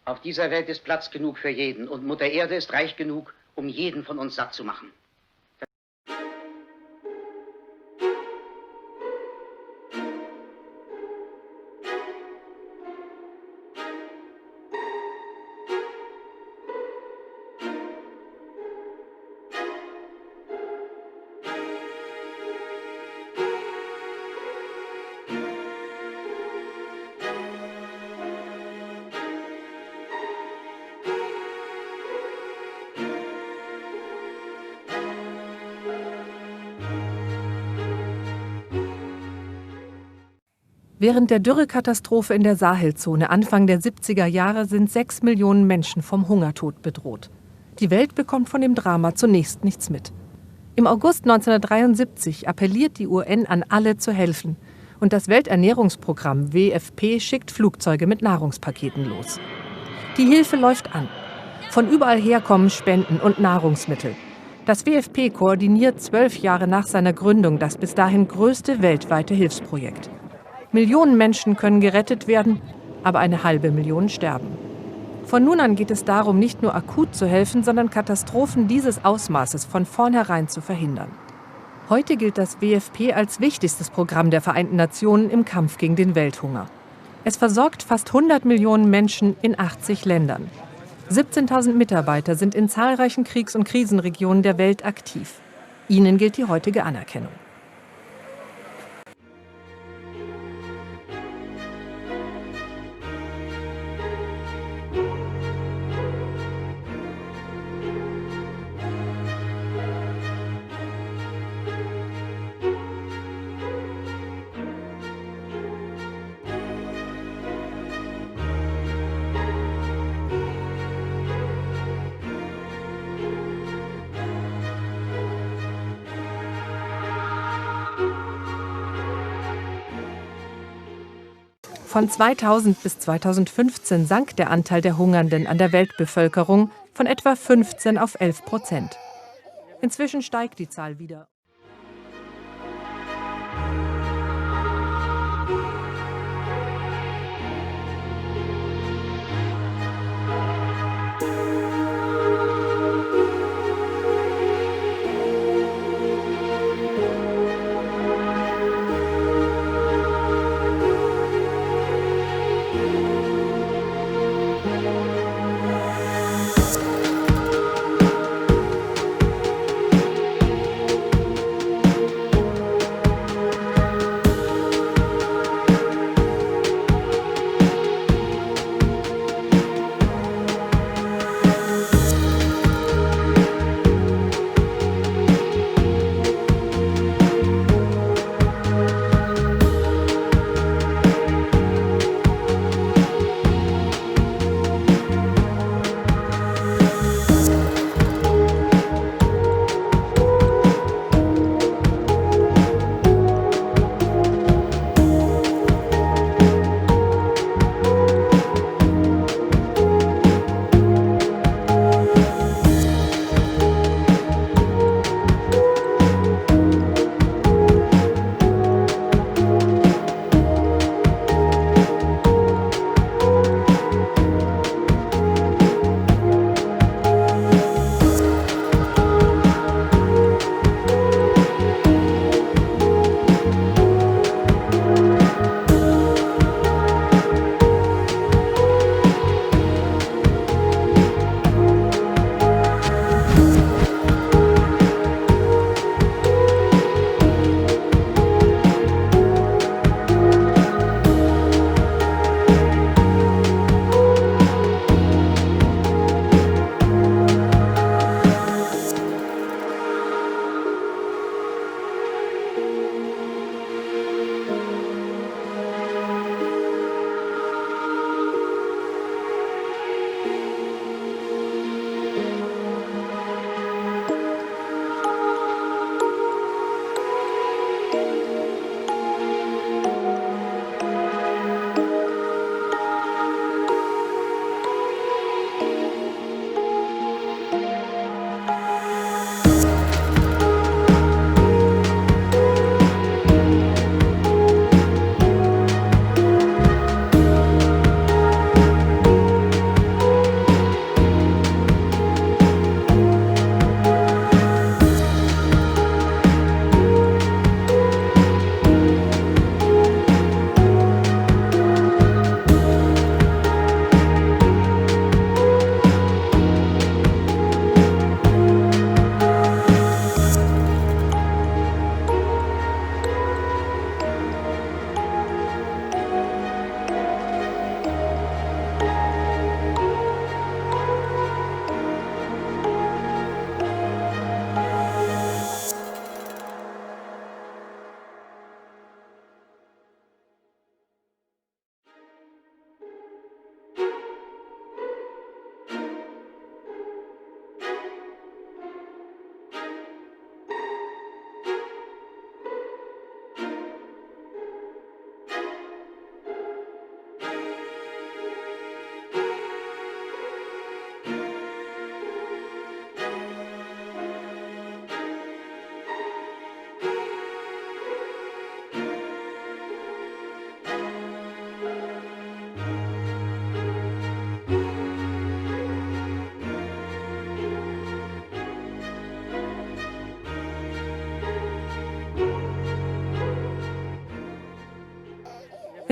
Auf dieser Welt ist Platz genug für jeden und Mutter Erde ist reich genug, um jeden von uns satt zu machen. Während der Dürrekatastrophe in der Sahelzone Anfang der 70er Jahre sind 6 Millionen Menschen vom Hungertod bedroht. Die Welt bekommt von dem Drama zunächst nichts mit. Im August 1973 appelliert die UN an alle zu helfen und das Welternährungsprogramm WFP schickt Flugzeuge mit Nahrungspaketen los. Die Hilfe läuft an. Von überall her kommen Spenden und Nahrungsmittel. Das WFP koordiniert 12 Jahre nach seiner Gründung das bis dahin größte weltweite Hilfsprojekt. Millionen Menschen können gerettet werden, aber 500.000 sterben. Von nun an geht es darum, nicht nur akut zu helfen, sondern Katastrophen dieses Ausmaßes von vornherein zu verhindern. Heute gilt das WFP als wichtigstes Programm der Vereinten Nationen im Kampf gegen den Welthunger. Es versorgt fast 100 Millionen Menschen in 80 Ländern. 17.000 Mitarbeiter sind in zahlreichen Kriegs- und Krisenregionen der Welt aktiv. Ihnen gilt die heutige Anerkennung. Von 2000 bis 2015 sank der Anteil der Hungernden an der Weltbevölkerung von etwa 15 auf 11%. Inzwischen steigt die Zahl wieder.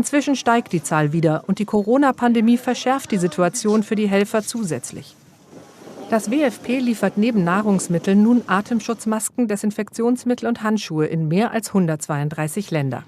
Inzwischen steigt die Zahl wieder und die Corona-Pandemie verschärft die Situation für die Helfer zusätzlich. Das WFP liefert neben Nahrungsmitteln nun Atemschutzmasken, Desinfektionsmittel und Handschuhe in mehr als 132 Länder.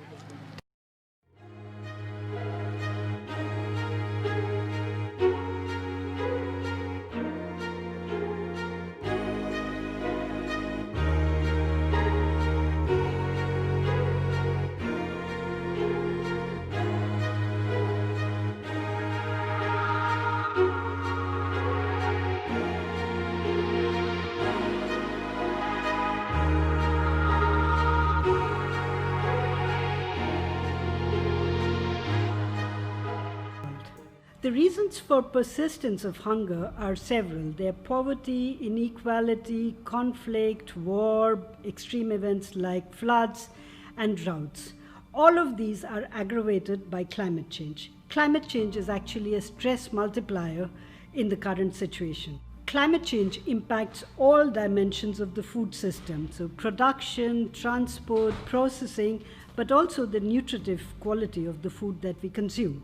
The reasons for persistence of hunger are several. They're poverty, inequality, conflict, war, extreme events like floods and droughts. All of these are aggravated by climate change. Climate change is actually a stress multiplier in the current situation. Climate change impacts all dimensions of the food system, so production, transport, processing, but also the nutritive quality of the food that we consume.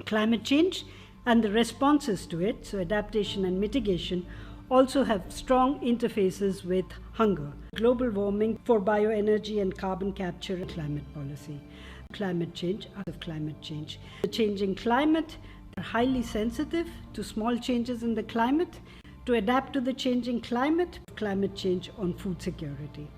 Climate change and the responses to it, so adaptation and mitigation, also have strong interfaces with hunger. Global warming for bioenergy and carbon capture and climate policy. Climate change, of climate change. The changing climate are highly sensitive to small changes in the climate. To adapt to the changing climate change on food security.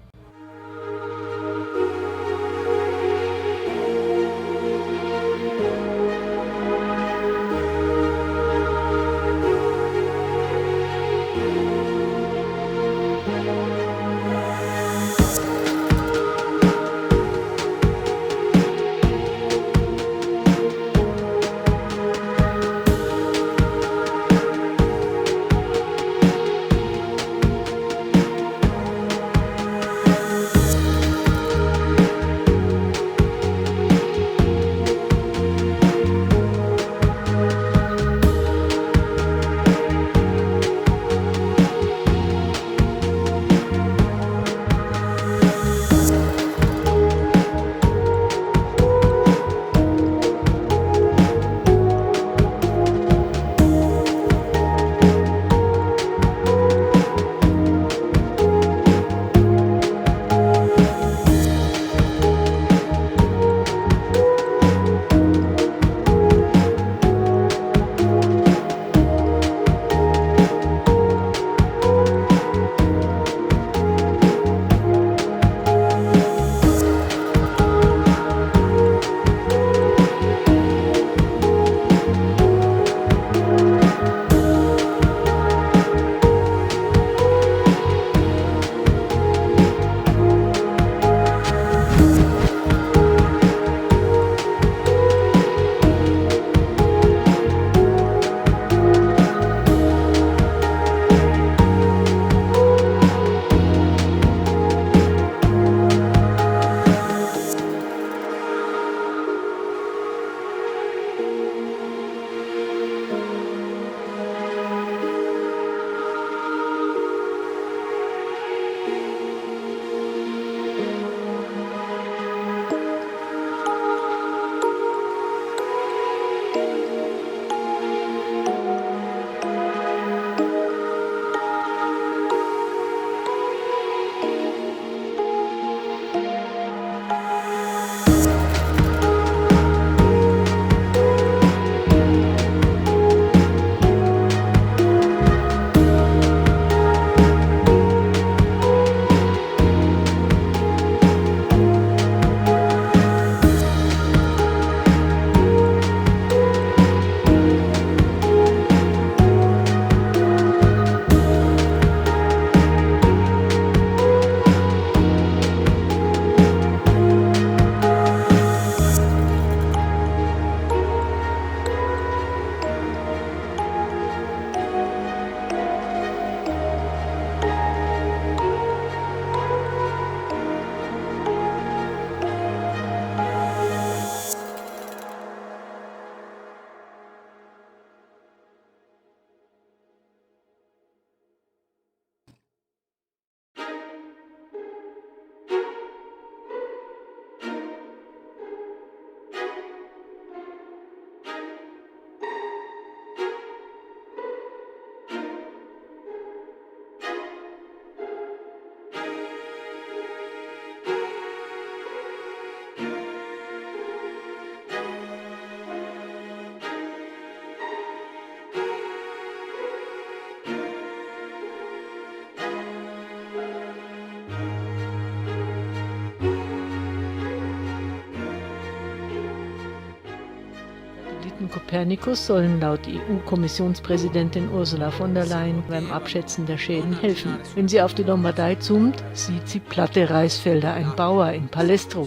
Kopernikus sollen laut EU-Kommissionspräsidentin Ursula von der Leyen beim Abschätzen der Schäden helfen. Wenn sie auf die Lombardei zoomt, sieht sie platte Reisfelder, ein Bauer in Palestro.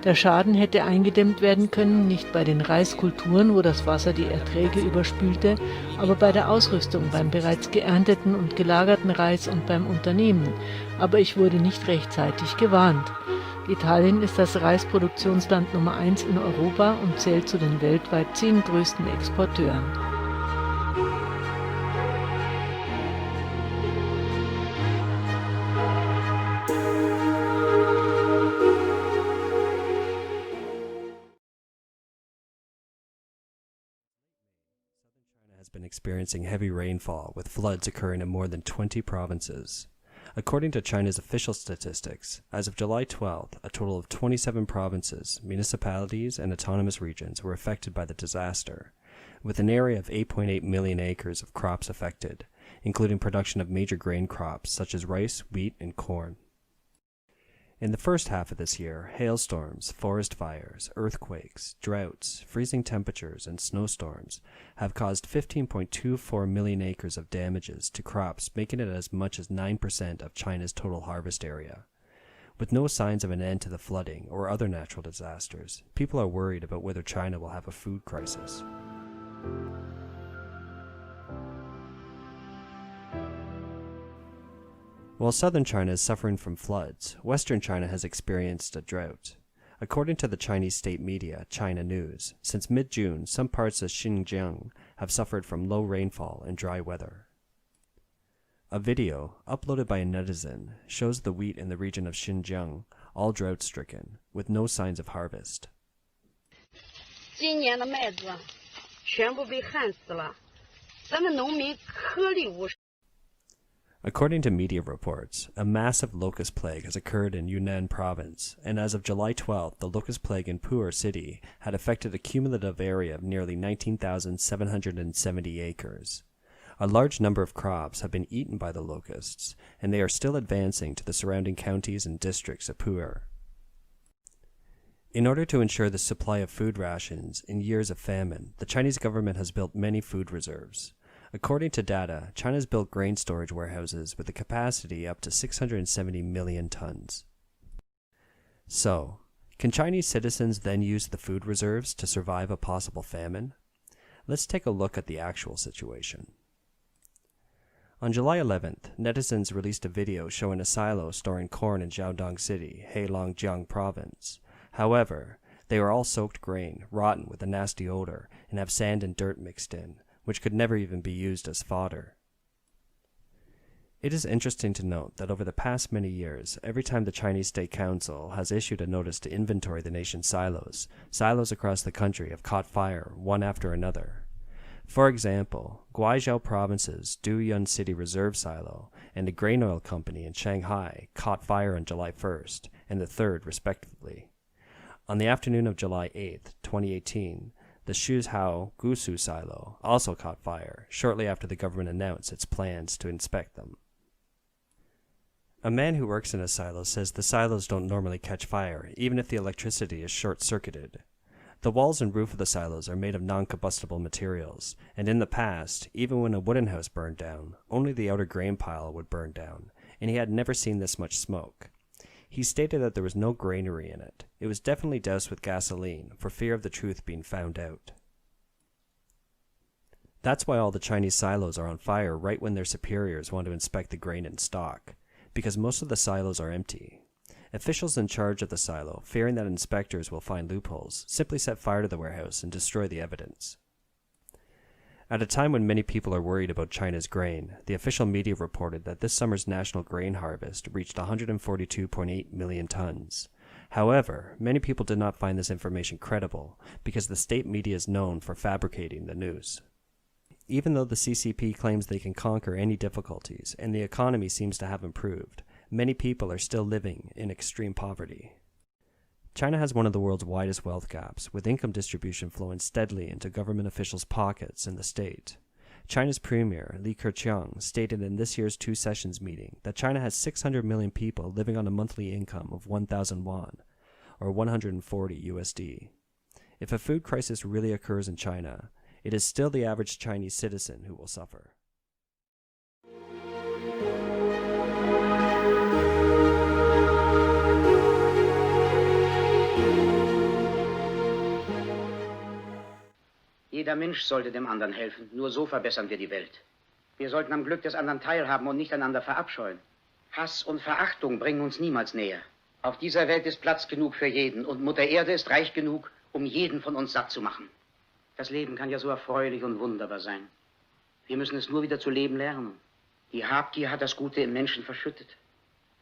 Der Schaden hätte eingedämmt werden können, nicht bei den Reiskulturen, wo das Wasser die Erträge überspülte, aber bei der Ausrüstung, beim bereits geernteten und gelagerten Reis und beim Unternehmen. Aber ich wurde nicht rechtzeitig gewarnt. Italien ist das Reisproduktionsland Nummer 1 in Europa und zählt zu den weltweit 10 größten Exporteuren. Has been experiencing heavy rainfall, with floods occurring in more than 20 provinces. According to China's official statistics, as of July 12th, a total of 27 provinces, municipalities, and autonomous regions were affected by the disaster, with an area of 8.8 million acres of crops affected, including production of major grain crops such as rice, wheat, and corn. In the first half of this year, hailstorms, forest fires, earthquakes, droughts, freezing temperatures, and snowstorms have caused 15.24 million acres of damages to crops, making it as much as 9% of China's total harvest area. With no signs of an end to the flooding or other natural disasters, people are worried about whether China will have a food crisis. While southern China is suffering from floods, western China has experienced a drought. According to the Chinese state media, China News, since mid-June, some parts of Xinjiang have suffered from low rainfall and dry weather. A video, uploaded by a netizen, shows the wheat in the region of Xinjiang, all drought-stricken, with no signs of harvest. 今年的麦子全部被旱死了，咱们农民颗粒无收。 According to media reports, a massive locust plague has occurred in Yunnan province, and as of July 12th, the locust plague in Pu'er city had affected a cumulative area of nearly 19,770 acres. A large number of crops have been eaten by the locusts, and they are still advancing to the surrounding counties and districts of Pu'er. In order to ensure the supply of food rations in years of famine, the Chinese government has built many food reserves. According to data, China has built grain storage warehouses with a capacity up to 670 million tons. So, can Chinese citizens then use the food reserves to survive a possible famine? Let's take a look at the actual situation. On July 11th, netizens released a video showing a silo storing corn in Jiaodong City, Heilongjiang Province. However, they are all soaked grain, rotten with a nasty odor, and have sand and dirt mixed in, which could never even be used as fodder. It is interesting to note that over the past many years, every time the Chinese State Council has issued a notice to inventory the nation's silos, silos across the country have caught fire one after another. For example, Guizhou Province's Duyun City Reserve Silo and a grain oil company in Shanghai caught fire on July 1st and the 3rd, respectively. On the afternoon of July 8th, 2018, the Shuzhou Gusu silo also caught fire shortly after the government announced its plans to inspect them. A man who works in a silo says the silos don't normally catch fire, even if the electricity is short-circuited. The walls and roof of the silos are made of non-combustible materials, and in the past, even when a wooden house burned down, only the outer grain pile would burn down, and he had never seen this much smoke. He stated that there was no granary in it. It was definitely doused with gasoline, for fear of the truth being found out. That's why all the Chinese silos are on fire right when their superiors want to inspect the grain in stock, because most of the silos are empty. Officials in charge of the silo, fearing that inspectors will find loopholes, simply set fire to the warehouse and destroy the evidence. At a time when many people are worried about China's grain, the official media reported that this summer's national grain harvest reached 142.8 million tons. However, many people did not find this information credible because the state media is known for fabricating the news. Even though the CCP claims they can conquer any difficulties and the economy seems to have improved, many people are still living in extreme poverty. China has one of the world's widest wealth gaps, with income distribution flowing steadily into government officials' pockets in the state. China's Premier, Li Keqiang, stated in this year's Two Sessions meeting that China has 600 million people living on a monthly income of 1,000 won, or 140 USD. If a food crisis really occurs in China, it is still the average Chinese citizen who will suffer. Jeder Mensch sollte dem anderen helfen. Nur so verbessern wir die Welt. Wir sollten am Glück des anderen teilhaben und nicht einander verabscheuen. Hass und Verachtung bringen uns niemals näher. Auf dieser Welt ist Platz genug für jeden und Mutter Erde ist reich genug, um jeden von uns satt zu machen. Das Leben kann ja so erfreulich und wunderbar sein. Wir müssen es nur wieder zu leben lernen. Die Habgier hat das Gute im Menschen verschüttet.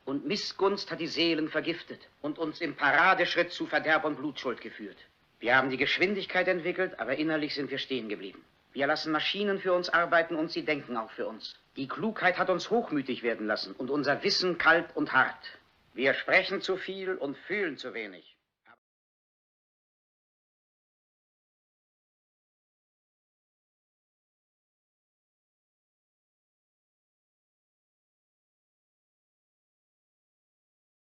Und Missgunst hat die Seelen vergiftet und uns im Paradeschritt zu Verderb und Blutschuld geführt. Wir haben die Geschwindigkeit entwickelt, aber innerlich sind wir stehen geblieben. Wir lassen Maschinen für uns arbeiten und sie denken auch für uns. Die Klugheit hat uns hochmütig werden lassen und unser Wissen kalt und hart. Wir sprechen zu viel und fühlen zu wenig.